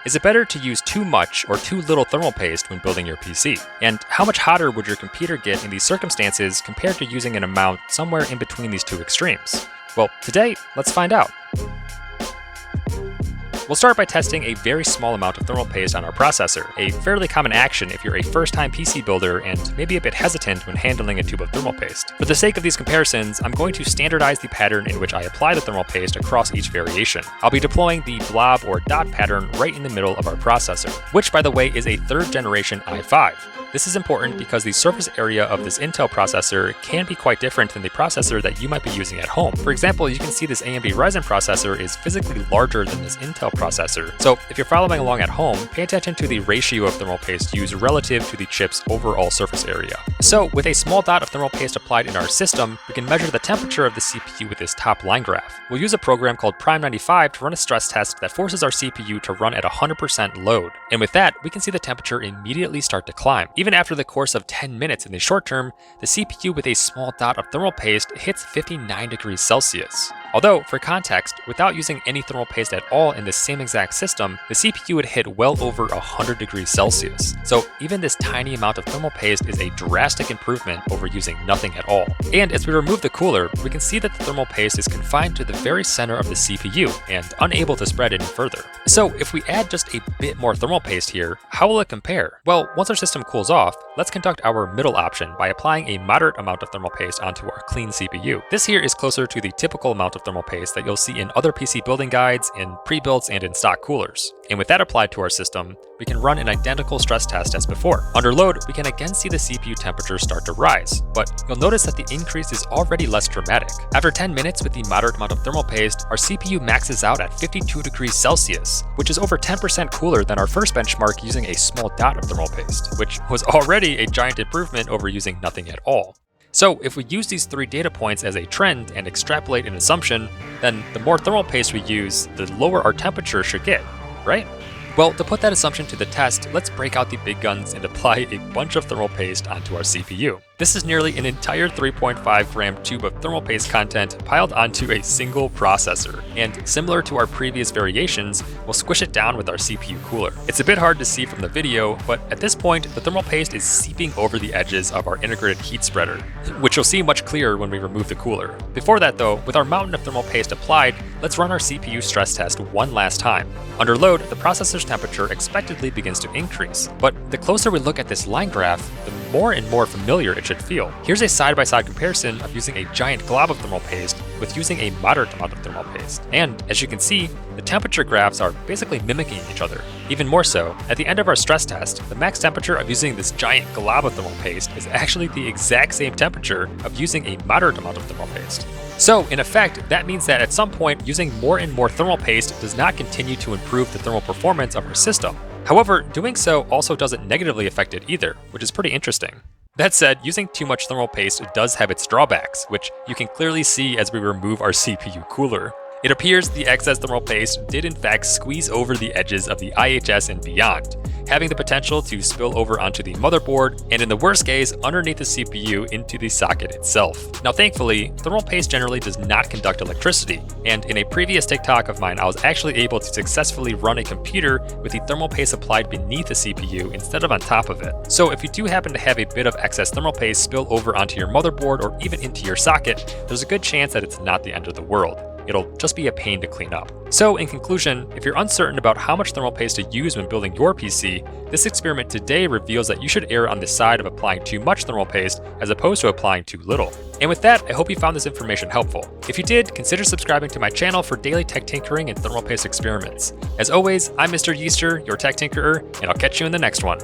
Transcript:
Is it better to use too much or too little thermal paste when building your PC? And how much hotter would your computer get in these circumstances compared to using an amount somewhere in between these two extremes? Well, today, let's find out. We'll start by testing a very small amount of thermal paste on our processor, a fairly common action if you're a first-time PC builder and maybe a bit hesitant when handling a tube of thermal paste. For the sake of these comparisons, I'm going to standardize the pattern in which I apply the thermal paste across each variation. I'll be deploying the blob or dot pattern right in the middle of our processor, which by the way is a 3rd generation i5. This is important because the surface area of this Intel processor can be quite different than the processor that you might be using at home. For example, you can see this AMD Ryzen processor is physically larger than this Intel processor. So if you're following along at home, pay attention to the ratio of thermal paste used relative to the chip's overall surface area. So with a small dot of thermal paste applied in our system, we can measure the temperature of the CPU with this top line graph. We'll use a program called Prime95 to run a stress test that forces our CPU to run at 100% load. And with that, we can see the temperature immediately start to climb. Even after the course of 10 minutes in the short term, the CPU with a small dot of thermal paste hits 59 degrees Celsius. Although, for context, without using any thermal paste at all in this same exact system, the CPU would hit well over 100 degrees Celsius. So even this tiny amount of thermal paste is a drastic improvement over using nothing at all. And as we remove the cooler, we can see that the thermal paste is confined to the very center of the CPU and unable to spread any further. So if we add just a bit more thermal paste here, how will it compare? Well, once our system cools off, let's conduct our middle option by applying a moderate amount of thermal paste onto our clean CPU. This here is closer to the typical amount of thermal paste that you'll see in other PC building guides, in pre-builts, and in stock coolers. And with that applied to our system, we can run an identical stress test as before. Under load, we can again see the CPU temperature start to rise, but you'll notice that the increase is already less dramatic. After 10 minutes with the moderate amount of thermal paste, our CPU maxes out at 52 degrees Celsius, which is over 10% cooler than our first benchmark using a small dot of thermal paste, which was already a giant improvement over using nothing at all. So if we use these 3 data points as a trend and extrapolate an assumption, then the more thermal paste we use, the lower our temperature should get, right? Well, to put that assumption to the test, let's break out the big guns and apply a bunch of thermal paste onto our CPU. This is nearly an entire 3.5 gram tube of thermal paste content piled onto a single processor. And similar to our previous variations, we'll squish it down with our CPU cooler. It's a bit hard to see from the video, but at this point, the thermal paste is seeping over the edges of our integrated heat spreader, which you'll see much clearer when we remove the cooler. Before that though, with our mountain of thermal paste applied, let's run our CPU stress test one last time. Under load, the processor's temperature expectedly begins to increase, but the closer we look at this line graph, the more and more familiar it should feel. Here's a side-by-side comparison of using a giant glob of thermal paste with using a moderate amount of thermal paste. And as you can see, the temperature graphs are basically mimicking each other. Even more so, at the end of our stress test, the max temperature of using this giant glob of thermal paste is actually the exact same temperature of using a moderate amount of thermal paste. So, in effect, that means that at some point, using more and more thermal paste does not continue to improve the thermal performance of our system. However, doing so also doesn't negatively affect it either, which is pretty interesting. That said, using too much thermal paste does have its drawbacks, which you can clearly see as we remove our CPU cooler. It appears the excess thermal paste did in fact squeeze over the edges of the IHS and beyond, having the potential to spill over onto the motherboard, and in the worst case, underneath the CPU into the socket itself. Now thankfully, thermal paste generally does not conduct electricity, and in a previous TikTok of mine, I was actually able to successfully run a computer with the thermal paste applied beneath the CPU instead of on top of it. So if you do happen to have a bit of excess thermal paste spill over onto your motherboard or even into your socket, there's a good chance that it's not the end of the world. It'll just be a pain to clean up. So in conclusion, if you're uncertain about how much thermal paste to use when building your PC, this experiment today reveals that you should err on the side of applying too much thermal paste as opposed to applying too little. And with that, I hope you found this information helpful. If you did, consider subscribing to my channel for daily tech tinkering and thermal paste experiments. As always, I'm Mr. Yeester, your tech tinkerer, and I'll catch you in the next one.